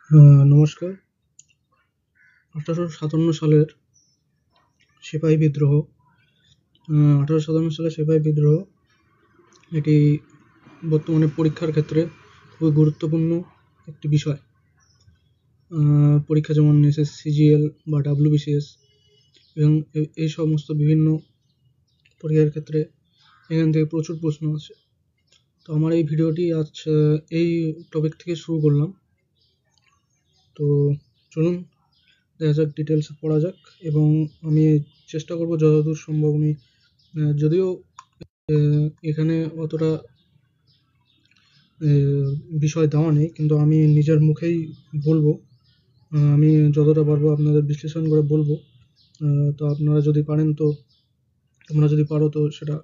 নমস্কার। ১৮৫৭ সালের সিপাহী বিদ্রোহ ১৮৫৭ সালের সিপাহী বিদ্রোহ এটি বর্তমানে পরীক্ষার ক্ষেত্রে খুবই গুরুত্বপূর্ণ একটি বিষয়। পরীক্ষা যেমন এসএসসি, জিএল বা ডাব্লিউবিসিএস এবং এই সমস্ত বিভিন্ন পরীক্ষার ক্ষেত্রে এখান থেকে প্রচুর প্রশ্ন আসে। তো আমার এই ভিডিওটি আজ এই টপিক থেকে শুরু করলাম। তো চলুন দেখা যাক, ডিটেলসে পড়া যাক এবং আমি চেষ্টা করব যতদূর সম্ভব। আমি যদিও এখানে অতটা বিষয় দেওয়া নেই, কিন্তু আমি নিজের মুখেই বলবো। আমি যতটা পারবো আপনাদের বিশ্লেষণ করে বলবো। তো আপনারা যদি পারেন, তো তোমরা যদি পারো তো সেটা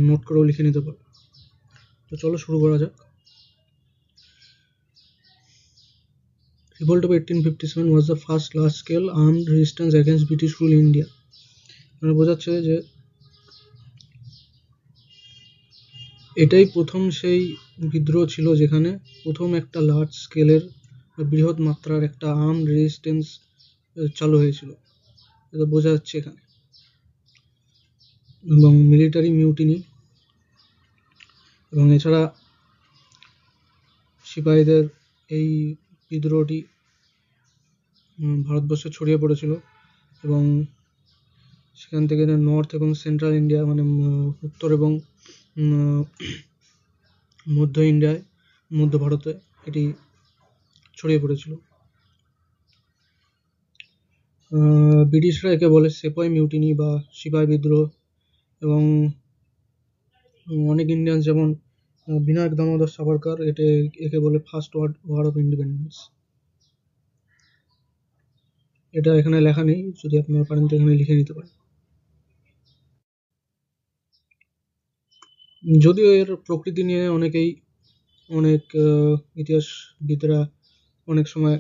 নোট করেও লিখে নিতে পারো। তো চলো শুরু করা যাক। Revolt of 1857 was the first large-scale armed resistance against British rule in India. মানে বোঝাচ্ছে যে এটাই প্রথম সেই বিদ্রোহ ছিল যেখানে প্রথম একটা লার্জ স্কেলের বৃহৎ মাত্রার একটা আর্মড রেজিস্ট্যান্স চালু হয়েছিল, এটা বোঝা যাচ্ছে এখানে। এবং মিলিটারি মিউটিনি এবং এছাড়া সিপাহীদের এই বিদ্রোহটি ভারতবর্ষে ছড়িয়ে পড়েছিল এবং সেখান থেকে নর্থ এবং সেন্ট্রাল ইন্ডিয়া, মানে উত্তর এবং মধ্য ভারতে এটি ছড়িয়ে পড়েছিল। ব্রিটিশরা একে বলে সেপয় মিউটিনি বা সিপাহী বিদ্রোহ এবং অনেক ইন্ডিয়ান যেমন বিনায়ক দামোদর সাভারকর একে বলে ফার্স্ট ওয়ার অফ ইন্ডিপেন্ডেন্স। এটা এখানে লেখা নেই, যদি আপনারা পারেন তো এখানে লিখে নিতে পারেন। যদিও এর প্রকৃতি নিয়ে অনেক ইতিহাসবিদরা অনেক সময়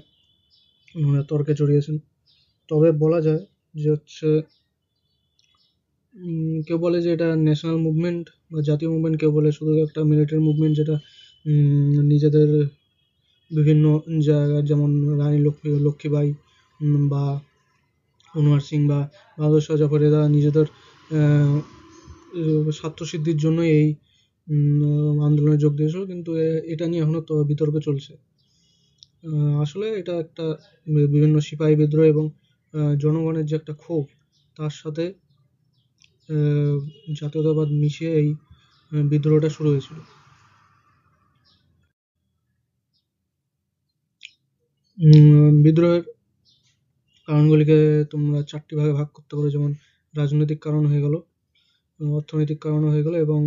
তর্কে জড়িয়েছেন, তবে বলা যায় যে হচ্ছে কেউ বলে যে এটা ন্যাশনাল মুভমেন্ট বা জাতীয় মুভমেন্ট, কেউ বলে শুধু একটা মিলিটারি মুভমেন্ট, যেটা নিজেদের বিভিন্ন জায়গায় যেমন রানী লক্ষ্মীবাই বা অনুয়ার সিং বা বাহাদুর শাহ জাফর, এরা নিজেদের স্বার্থসিদ্ধির জন্য এই আন্দোলনে যোগ দিয়েছিল, কিন্তু এটা নিয়ে এখনো তো বিতর্ক চলছে। আসলে এটা একটা বিভিন্ন সিপাহী বিদ্রোহ এবং জনগণের যে একটা ক্ষোভ, তার সাথে জাতীয়তাবাদ মিশিয়ে এই বিদ্রোহটা শুরু হয়েছিল। বিদ্রোহের কারণগুলিকে তোমরা 4টি ভাগে ভাগ করতে পারো, যেমন রাজনৈতিক কারণ হয়ে গেল, অর্থনৈতিক কারণ হয়ে গেল এবং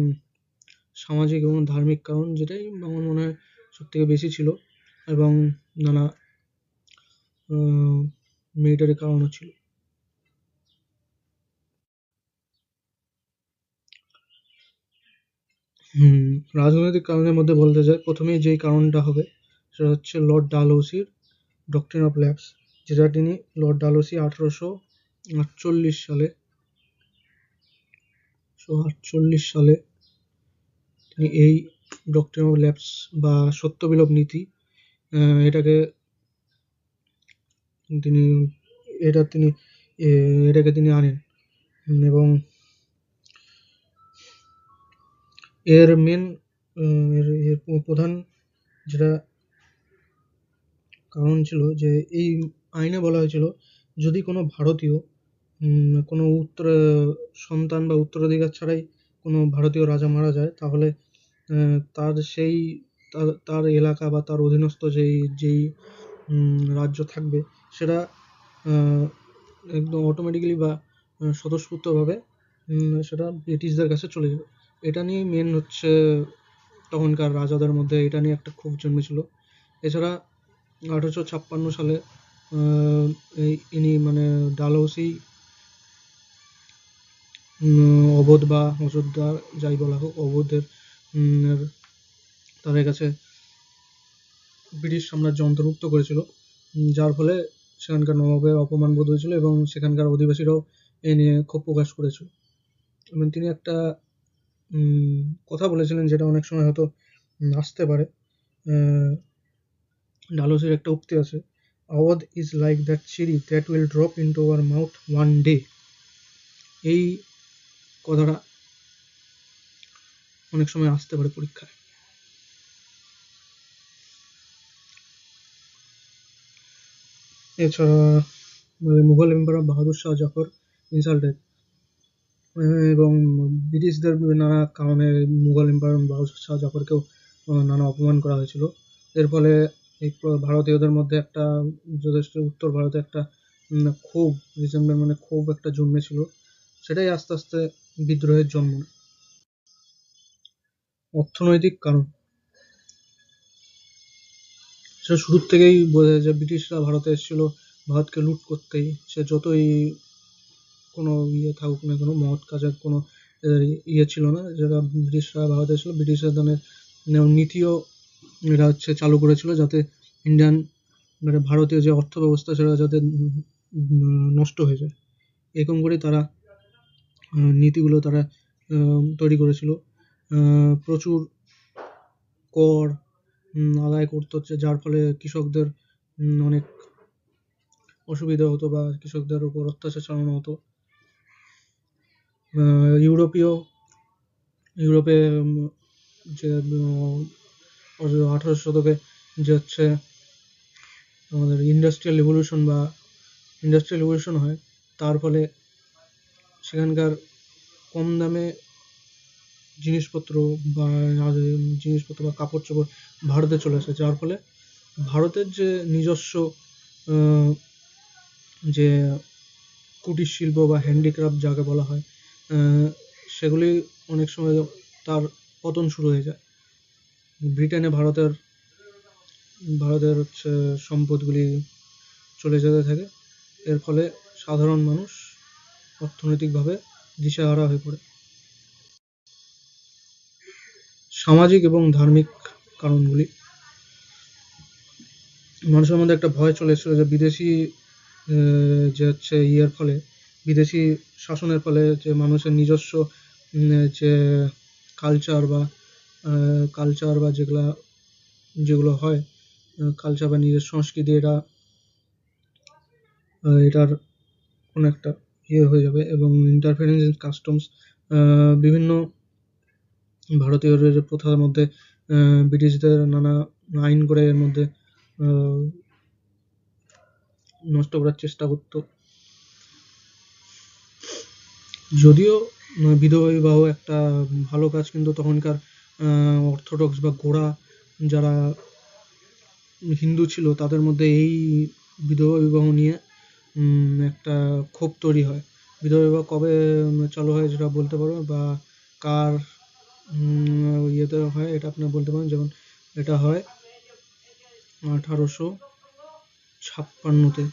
সামাজিক এবং ধার্মিক কারণ, যেটাই আমার মনে হয় সবথেকে বেশি ছিল, এবং নানা মিলিটারি কারণও ছিল। রাজনৈতিক কারণের মধ্যে বলতে চাই, প্রথমেই যেই কারণটা হবে সেটা হচ্ছে লর্ড ডালহৌসির ডক্ট্রিন অফ ল্যাপস, যেটা তিনি লর্ড ডালহৌসি 1848 সালে তিনি এই ডক্ট্রিন অফ ল্যাপস বা সত্য বিলোপ নীতি এটাকে তিনি এটাকে তিনি আনেন এবং এর মেন এর প্রধান যেটা কারণ ছিল যে এই আইনে বলা হয়েছিল, যদি কোনো ভারতীয় কোনো সন্তান বা উত্তরাধিকার ছাড়াই কোনো ভারতীয় রাজা মারা যায়, তাহলে তার সেই তার এলাকা বা তার অধীনস্থ যেই রাজ্য থাকবে, সেটা একদম অটোমেটিক্যালি বা স্বতঃস্ফূর্তভাবে সেটা ব্রিটিশদের কাছে চলে যাবে। এটা নিয়েই মেন হচ্ছে তখনকার রাজাদের মধ্যে এটা নিয়ে একটা ক্ষোভ জন্মেছিল। এছাড়া 1856 সালে ইনি মানে ডালহৌসি অবোধ বা অযোধ্যা, যাই বলা হোক, অবোধের তাদের কাছে ব্রিটিশ সাম্রাজ্য অন্তর্ভুক্ত করেছিল, যার ফলে সেখানকার নবাবের অপমান বোধ হয়েছিল এবং সেখানকার অধিবাসীরাও এ নিয়ে ক্ষোভ প্রকাশ করেছিল। এবং তিনি একটা কথা বলেছিলেন, যেটা অনেক সময় হয়তো আসতে পারে, ডালহৌসির একটা উক্তি আছে, Awadh is like that cherry that will drop into our mouth one day. এই কথাটা অনেক সময় আসতে পারে পরীক্ষায়। এছাড়া মুঘল এম্পায়ার বাহাদুর শাহ জাফর ইনসাল্টেড, এবং ব্রিটিশদের নানা কারণে মুঘল এম্পায়ার বাহাদুর শাহ জাফরকেও নানা অপমান করা হয়েছিল। এর ফলে এই ভারতীয়দের মধ্যে একটা যথেষ্ট উত্তর ভারতে একটা ক্ষোভ, রিসেন্টমেন্ট মানে ক্ষোভ একটা জন্মেছিল, সেটাই আস্তে আস্তে বিদ্রোহের জন্ম নেয়। অর্থনৈতিক কারণ, সেটা শুরুর থেকেই বোঝা যায় যে ব্রিটিশরা ভারতে এসেছিল ভারতকে লুট করতেই। সে যতই কোনো ইয়ে থাকুক না কেন, মহৎ কাজের কোনো ইয়ে ছিল না। যারা ব্রিটিশরা ভারতে এসেছিল, ব্রিটিশদের নীতিও এরা চালু করেছিল যাতে ইন্ডিয়ান মানে ভারতীয় যে অর্থ ব্যবস্থা সেটা যাতে নষ্ট হয়ে যায়, এরকম করে তারা নীতিগুলো তারা তৈরি করেছিল। প্রচুর কর আদায় করতে হচ্ছে, যার ফলে কৃষকদের অনেক অসুবিধা হতো বা কৃষকদের উপর অত্যাচার চালানো হতো। ইউরোপে যে 18শো শতকে যে আমাদের ইন্ডাস্ট্রিয়াল রিভলিউশন হয়, তার ফলে সেখানকার কম দামে জিনিসপত্র বা কাপড় চোপড় ভারতে চলে আসে, যার ফলে ভারতের যে নিজস্ব যে কুটির শিল্প বা হ্যান্ডিক্রাফট যাকে বলা হয়, সেগুলি অনেক সময় তার পতন শুরু হয়ে যায়। ব্রিটেনে ভারতের সম্পদগুলি চলে যেতে থাকে, এর ফলে সাধারণ মানুষ অর্থনৈতিকভাবে দিশেহারা হয়ে পড়ে। সামাজিক এবং ধার্মিক কারণগুলি, মানুষের মধ্যে একটা ভয় চলে এসেছিল যে বিদেশি যে ইয়ের ফলে, বিদেশি শাসনের ফলে যে মানুষের নিজস্ব যে কালচার বা যেগুলো হয়, কালচার বা নিজের সংস্কৃতি, এটার কোনো একটা ইয়ে হয়ে যাবে, এবং ইন্টারফারেন্স ইন কাস্টমস, বিভিন্ন ভারতীয়দের প্রথার মধ্যে ব্রিটিশদের নানা আইন করে এর মধ্যে নষ্ট করার চেষ্টা করতো। যদিও বিধবা বিবাহ একটা ভালো কাজ, কিন্তু তখনকার অর্থোডক্স বা গোঁড়া যারা হিন্দু ছিল তাদের মধ্যে এই বিধবা বিবাহ নিয়ে একটা ক্ষোভ তৈরি হয়। বিধবা বিবাহ কবে চালু হয় যেটা বলতে পারো, বা কার ইয়েতে হয় এটা আপনি বলতে পারেন? যেমন এটা হয় 1856-তে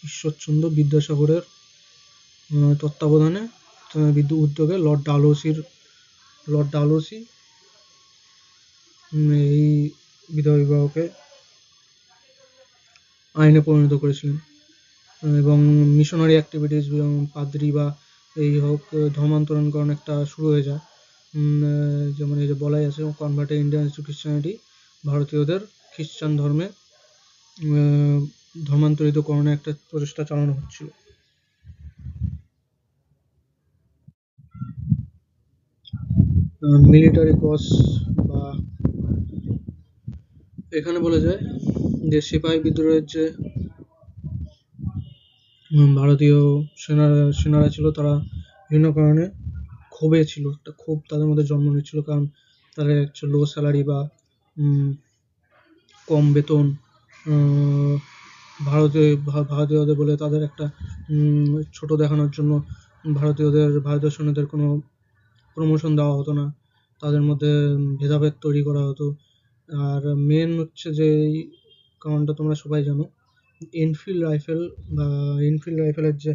ঈশ্বরচন্দ্র বিদ্যাসাগরের তত্ত্বাবধানে উদ্যোগে লর্ড ডালহৌসি এই বিধবা বিবাহকে আইনে পরিণত করেছিলেন, এবং মিশনারি অ্যাক্টিভিটিস পাদ্রি বা এই হোক ধর্মান্তরণকরণ একটা শুরু হয়ে যায়। যেমন এই যে বলাই আছে, কনভার্টেড ইন্ডিয়ান্স টু খ্রিস্টানিটি, ভারতীয়দের খ্রিস্টান ধর্মে ধর্মান্তরিতকরণের একটা প্রচেষ্টা চালানো হচ্ছিল। মিলিটারি কজ, বা এখানে বলা যায় যে সিপাহী বিদ্রোহের যে ভারতীয় সেনারা ছিল, তারা বিভিন্ন কারণে ক্ষোভে ছিল, একটা ক্ষোভ তাদের মধ্যে জন্ম নিচ্ছিল, কারণ তাদের লো স্যালারি বা কম বেতন, ভারতীয়দের বলে তাদের একটা ছোট দেখানোর জন্য ভারতীয় সৈন্যদের কোনো প্রমোশন দেওয়া হতো না, তাদের মধ্যে ভেদাভেদ তৈরি করা হতো। আর মেন যে এই কারণটা তোমরা সবাই জানো, এনফিল্ড রাইফেলের যে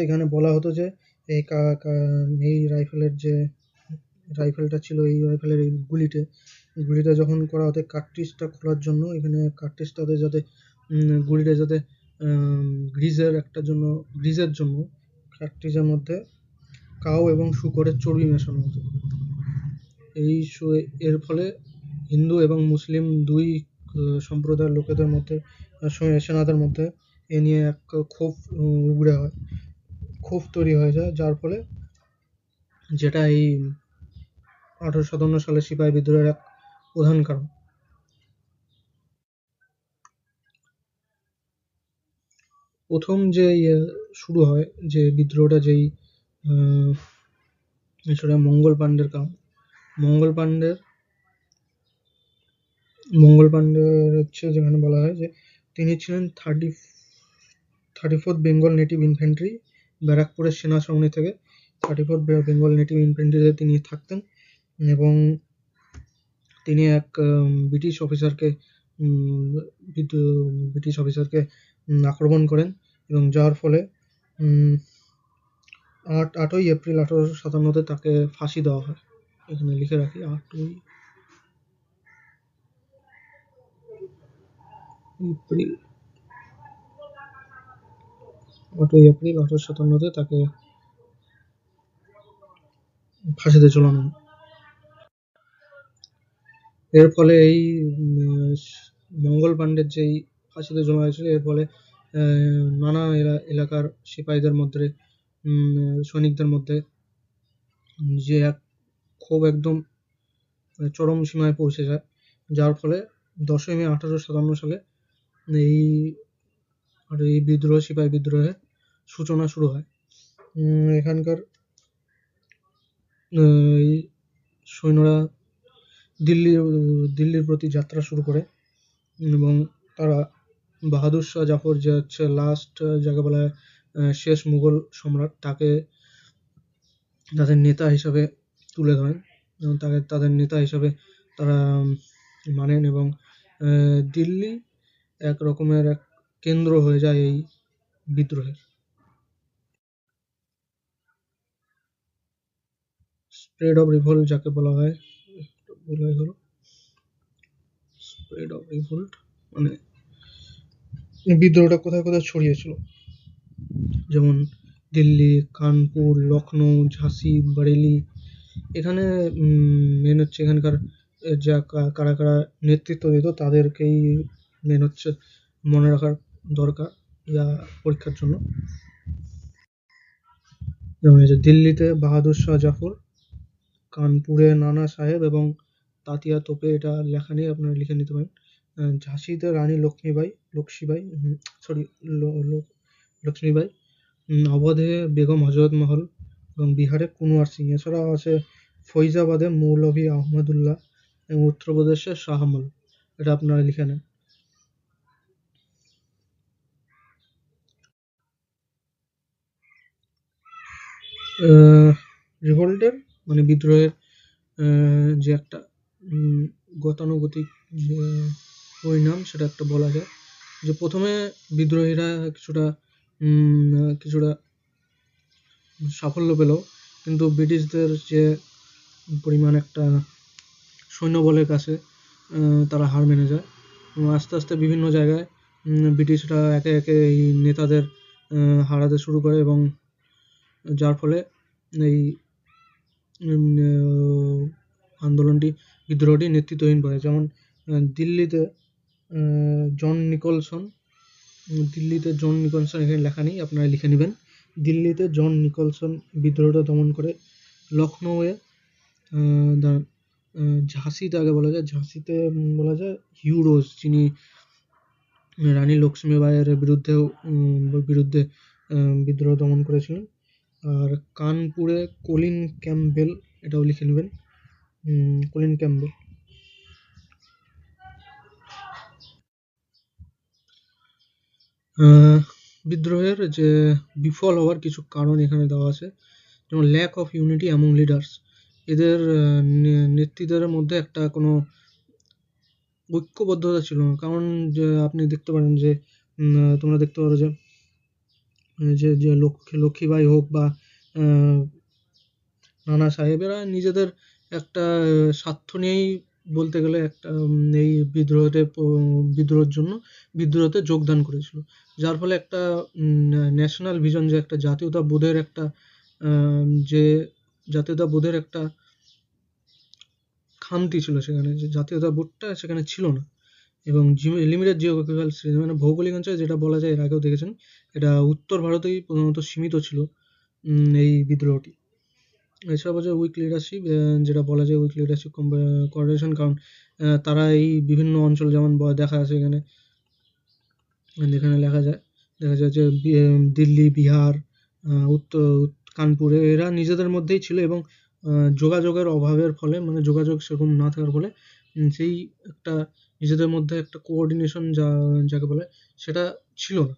এখানে বলা হতো যে এই রাইফেলটা ছিল, এই রাইফেলের এই গুলিটা যখন করা হতো কার্ট্রিজটা খোলার জন্য, এখানে কার্ট্রিজটাতে যাতে গুলিটা যাতে গ্রিজের জন্য কার্ট্রিজের মধ্যে কাউ এবং শূকরের চর্বি মেশানো হতো। এর ফলে হিন্দু এবং মুসলিম দুই সম্প্রদায়ের লোকেদের মধ্যে, সেনাদের মধ্যে এ নিয়ে এক ক্ষোভ উগড়ে হয়, ক্ষোভ তৈরি হয়ে যায়, যার ফলে যেটা এই 1857 সালে সিপাহী বিদ্রোহের এক প্রধান কারণ। প্রথম যে শুরু হয় যে বিদ্রোহটা, যেই সেটা মঙ্গল পাণ্ডের কারণ। মঙ্গল পাণ্ডে হচ্ছে, যেখানে বলা হয় যে তিনি ছিলেন 34th বেঙ্গল নেটিভ ইনফ্যান্ট্রি, ব্যারাকপুরের সেনা ছাউনি থেকে 34th বেঙ্গল নেটিভ ইনফ্যান্ট্রিতে তিনি থাকতেন, এবং তিনি এক ব্রিটিশ অফিসারকে আক্রমণ করেন, এবং যার ফলে 8ই এপ্রিল 1857 তাকে ফাঁসি দেওয়া হয়। এখানে লিখে রাখি, 8ই এপ্রিল 1857 তাকে ফাঁসিতে ঝোলানো হয়। এর ফলে এই মঙ্গল পাণ্ডের যেই ফাঁসিতে ঝোলানো হয়েছিল, এর ফলে নানা এলাকার সিপাহীদের মধ্যে, সৈনিকদের মধ্যে যে এক ক্ষোভ একদম চরম সীমায় পৌঁছে যায়, যার ফলে 10ই মে 1857 সালে এই বিদ্রোহ, সিপাহী বিদ্রোহের সূচনা শুরু হয়। এখানকার সৈন্যরা দিল্লির প্রতি যাত্রা শুরু করে, এবং তারা বাহাদুর শাহ জাফর, যে হচ্ছে লাস্ট, যাকে বলা হয় শেষ মুঘল সম্রাট, তাকে তাদের নেতা হিসাবে তুলে ধরেন, এবং তাদের নেতা হিসাবে তারা মানেন, এবং দিল্লি এক রকমের এক কেন্দ্র হয়ে যায় এই বিদ্রোহের। স্প্রেড অফ রিভোল্ট যাকে বলা হয়, স্প্রেড অফ রিভোল্ট মানে বিদ্রোহটা কোথায় কোথায় ছড়িয়েছিল, যেমন দিল্লি, কানপুর, লখনৌ, ঝাঁসি, বারেলি। এখানে মেন হচ্ছে এখানকার যা কারা কারা নেতৃত্ব দিত, তাদেরকেই মেন হচ্ছে মনে রাখার দরকার যা পরীক্ষার জন্য। যেমন এই যে দিল্লিতে বাহাদুর শাহ জাফর, কানপুরে নানা সাহেব এবং তাতিয়া তোপে, এটা লেখা নেই, আপনারা লিখে নিতে পারেন। ঝাঁসিতে রানী লক্ষ্মীবাই, অবধে বেগম হজরত মহল, এবং বিহারে কুনওয়ার সিং। এছাড়াও আছে ফৈজাবাদে মৌলভী আহমদুল্লাহ, এবং উত্তরপ্রদেশে শাহ আলম। এটা আপনারা লিখে নেন। রিভোল্টের মানে বিদ্রোহের যে একটা গতানুগতিক যে পরিণাম, সেটা একটা বলা যায়। যে প্রথমে বিদ্রোহীরা কিছুটা সাফল্য পেল, কিন্তু ব্রিটিশদের যে পরিমাণ একটা সৈন্যবলের কাছে তারা হার মেনে যায়, এবং আস্তে আস্তে বিভিন্ন জায়গায় ব্রিটিশরা একে একে এই নেতাদের হারাতে শুরু করে, এবং যার ফলে এই বিদ্রোহটি নেতৃত্বহীন পড়ে। যেমন দিল্লিতে জন নিকলসন, এখানে লেখা নেই, আপনারা লিখে নেবেন। দিল্লিতে জন নিকলসন বিদ্রোহটা দমন করে। লখনৌয়ে ঝাঁসিতে আগে বলা যায়, ঝাঁসিতে বলা যায় হিউ রোজ, যিনি রানী লক্ষ্মীবাইয়ের বিরুদ্ধে বিদ্রোহ দমন করেছিলেন। আর কানপুরে কলিন ক্যাম্পবেল, এটাও লিখে নেবেন, কলিন ক্যাম্পবেল। বিদ্রোহের যে বিফল হওয়ার কিছু কারণ এখানে দেওয়া আছে, যেমন lack of unity among leaders. এদের নেতৃত্বের মধ্যে একটা কোনো ঐক্যবদ্ধতা ছিল না। কারণ যে আপনি দেখতে পারেন যে তোমরা দেখতে পারো যে লক্ষ্মীবাই হোক বা নানা সাহেবেরা নিজেদের একটা স্বার্থ নিয়েই বলতে গেলে একটা এই বিদ্রোহতে যোগদান করেছিল, যার ফলে একটা ন্যাশনাল ভিশন, যে একটা জাতীয়তাবোধের একটা খামতি ছিল সেখানে, যে জাতীয়তাবোধটা সেখানে ছিল না, এবং লিমিটেড জিওগ্রাফিক্যাল স্ট্রেচ, মানে ভৌগোলিক অঞ্চল, যেটা বলা যায় এর আগেও দেখেছেন, এটা উত্তর ভারতেই প্রধানত সীমিত ছিল এই বিদ্রোহটি। এছাড়া বলছে উইক লিডারশিপ, যেটা বলা যায় উইক লিডারশিপ কোঅর্ডিনেশন, কারণ তারা এই বিভিন্ন অঞ্চল, যেমন দেখা আছে এখানে দেখা যায় যে দিল্লি, বিহার, উত্তর কানপুরে, এরা নিজেদের মধ্যেই ছিল এবং যোগাযোগের অভাবের ফলে, মানে যোগাযোগ সেরকম না থাকার ফলে সেই একটা নিজেদের মধ্যে একটা কোঅর্ডিনেশন যাকে বলে সেটা ছিল না।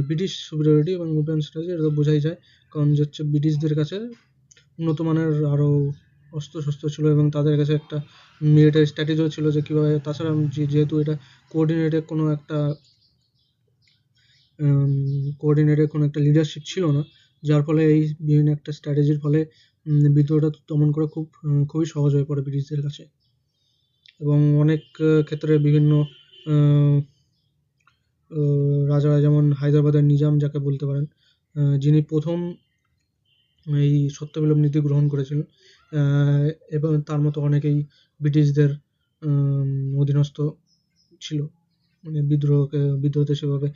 ব্রিটিশ সুপিরিয়রিটি এবং ওপেন স্ট্র্যাটেজি, এটা তো বোঝাই যায়, কারণ যে হচ্ছে ব্রিটিশদের কাছে উন্নত মানের আরও অস্ত্রশস্ত্র ছিল এবং তাদের কাছে একটা মিলিটারি স্ট্র্যাটেজিও ছিল যে কীভাবে, তাছাড়া যেহেতু এটা কোঅর্ডিনেটেড কোনো একটা লিডারশিপ ছিল না, যার ফলে এই বিভিন্ন একটা স্ট্র্যাটেজির ফলে বিদ্রোহটা দমন করা খুবই সহজ হয়ে পড়ে ব্রিটিশদের কাছে। এবং অনেক ক্ষেত্রে বিভিন্ন রাজারা, যেমন হায়দ্রাবাদের নিজাম যাকে বলতে পারেন, যিনি প্রথম এই সত্যবিলোপ নীতি গ্রহণ করেছিলেন, এবং তার মতো অনেকেই ব্রিটিশদের অধীনস্থ ছিল, মানে বিদ্রোহতে সেভাবে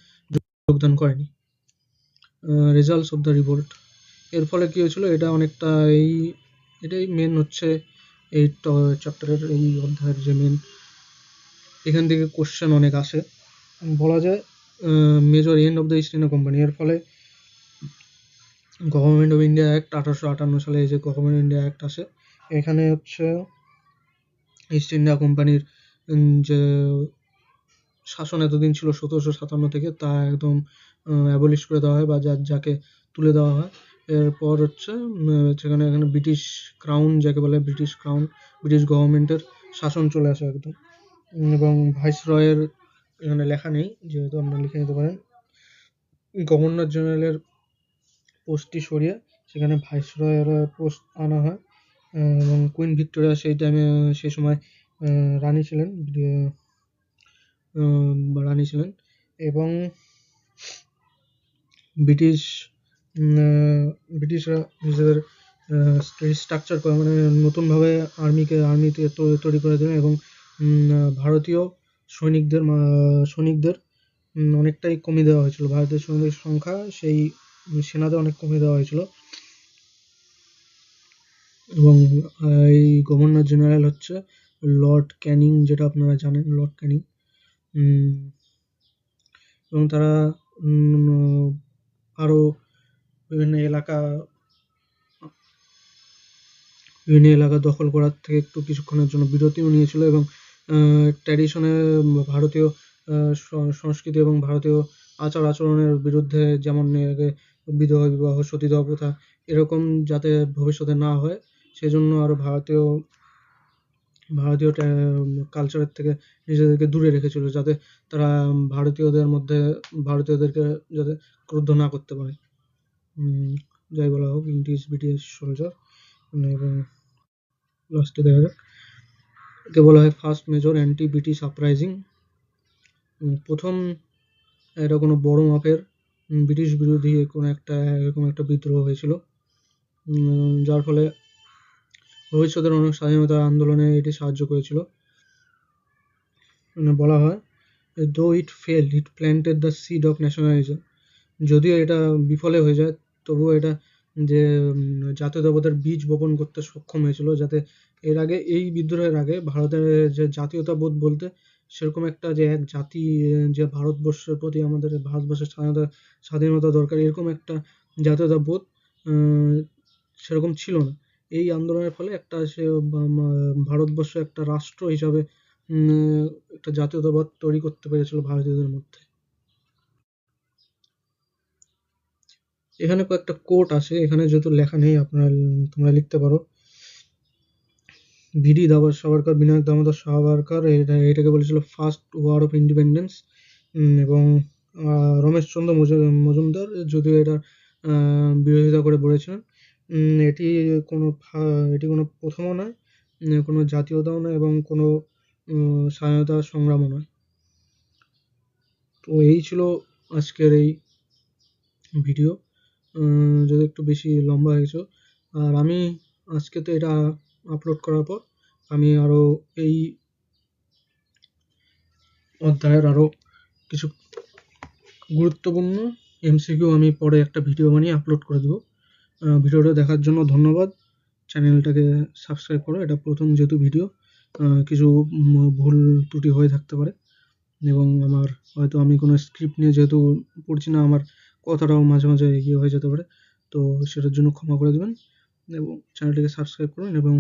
যোগদান করেনি। রেজাল্টস অফ দ্য রিভোল্ট, এর ফলে কী হয়েছিল, এটা অনেকটা এটাই মেন হচ্ছে এই চ্যাপ্টারের, এই অধ্যায়ের যে মেন, এখান থেকে কোশ্চেন অনেক আসে। বলা যায় major end of the east India company, এর ফলে গভর্নমেন্ট অফ ইন্ডিয়া অ্যাক্ট 1858 সালে এই যে গভর্নমেন্ট ইন্ডিয়া অ্যাক্ট আসে, এখানে হচ্ছে ইস্ট ইন্ডিয়া কোম্পানির যে শাসন এতদিন ছিল 1757 থেকে, তা একদম অ্যাবলিশ করে দেওয়া হয় বা যাকে তুলে দেওয়া হয়। এরপর হচ্ছে সেখানে এখানে ব্রিটিশ ক্রাউন যাকে বলে, ব্রিটিশ গভর্নমেন্টের শাসন চলে আসে একদম। এবং ভাইসরয়ের এখানে লেখা নেই, যেহেতু আপনারা লিখে নিতে পারেন। গভর্নর জেনারেলের পোস্টটি সরিয়ে সেখানে ভাইসরয়ের পোস্ট আনা হয়, এবং কুইন ভিক্টোরিয়া সেই সময় রানী ছিলেন, এবং ব্রিটিশরা নিজেদের স্ট্রাকচার করে, মানে নতুনভাবে আর্মিতে তৈরি করে দেন, এবং ভারতীয় সৈনিকদের অনেকটাই কমিয়ে দেওয়া হয়েছিল। ভারতীয় সৈনিকের সংখ্যা সেই সেনাদের অনেক কমিয়ে দেওয়া হয়েছিল। এবং এই গভর্নর জেনারেল হচ্ছে লর্ড ক্যানিং, যেটা আপনারা জানেন, লর্ড ক্যানিং। এবং তারা আরও বিভিন্ন এলাকা দখল করার থেকে কিছুক্ষণের জন্য বিরতিও নিয়েছিল, এবং ট্র্যাডিশনে ভারতীয় সংস্কৃতি এবং ভারতীয় আচার আচরণের বিরুদ্ধে, যেমন বিধবা বিবাহ, সতীদাহ প্রথা, এরকম যাতে ভবিষ্যতে না হয় সেজন্য আরও ভারতীয় কালচারের থেকে নিজেদেরকে দূরে রেখেছিল, যাতে তারা ভারতীয়দেরকে যাতে ক্রুদ্ধ না করতে পারে। যাই বলা হোক, ব্রিটিশ সোলজার, এবং লাস্টে দেখা যাক, একে বলা হয় first major anti British uprising. প্রথম এটা কোনো বড় মাপের ব্রিটিশ বিরোধী এরকম একটা বিদ্রোহ হয়েছিল, যার ফলে ভবিষ্যতের অনেক স্বাধীনতা আন্দোলনে এটি সাহায্য করেছিল। বলা হয় though it fail, it planted the seed of nationalism. যদিও এটা বিফলে হয়ে যায়, তবুও এটা যে জাতীয়তাবাদের বীজ বপন করতে সক্ষম হয়েছিল, যাতে এর আগে, এই বিদ্রোহের আগে, ভারতের যে জাতীয়তাবোধ বলতে সেরকম একটা যে এক জাতি, যে ভারতবর্ষের প্রতি আমাদের ভারতবর্ষের স্বাধীনতা দরকার, এরকম একটা জাতীয়তাবোধ সেরকম ছিল না। এই আন্দোলনের ফলে একটা ভারতবর্ষ একটা রাষ্ট্র হিসাবে একটা জাতীয়তাবাদ তৈরি করতে পেরেছিল ভারতীয়দের মধ্যে। এখানে কয়েকটা কোট আছে, এখানে যেহেতু লেখা নেই তোমরা লিখতে পারো। ভিডি সাভারকর, বিনায়ক দামোদর সাভারকর, এটাকে বলেছিল ফার্স্ট ওয়ার অফ ইন্ডিপেন্ডেন্স। এবং রমেশচন্দ্র মজুমদার যদিও এটা বিরোধিতা করে বলেছিলেন, এটি কোনো প্রথমও নয়, কোনো জাতীয়তাও নয়, এবং কোনো স্বাধীনতা সংগ্রামও নয়। তো এই ছিল আজকের এই ভিডিও, যদি একটু বেশি লম্বা হয়েছে। আর আমি আজকে তো এটা আপলোড করার পর আমি আরও এই অধ্যায়ের আরও কিছু গুরুত্বপূর্ণ এমসিকিউ আমি পরে একটা ভিডিও বানিয়ে আপলোড করে দেবো। ভিডিওটা দেখার জন্য ধন্যবাদ। চ্যানেলটাকে সাবস্ক্রাইব করো। এটা প্রথম যেহেতু ভিডিও, কিছু ভুল ত্রুটি হয়ে থাকতে পারে, এবং আমার হয়তো আমি কোনো স্ক্রিপ্ট নিয়ে যেহেতু পড়ছি না, আমার কথাটাও মাঝে মাঝে ইয়ে হয়ে যেতে পারে। তো সেটার জন্য ক্ষমা করে দেবেন এবং চ্যানেলটিকে সাবস্ক্রাইব করুন এবং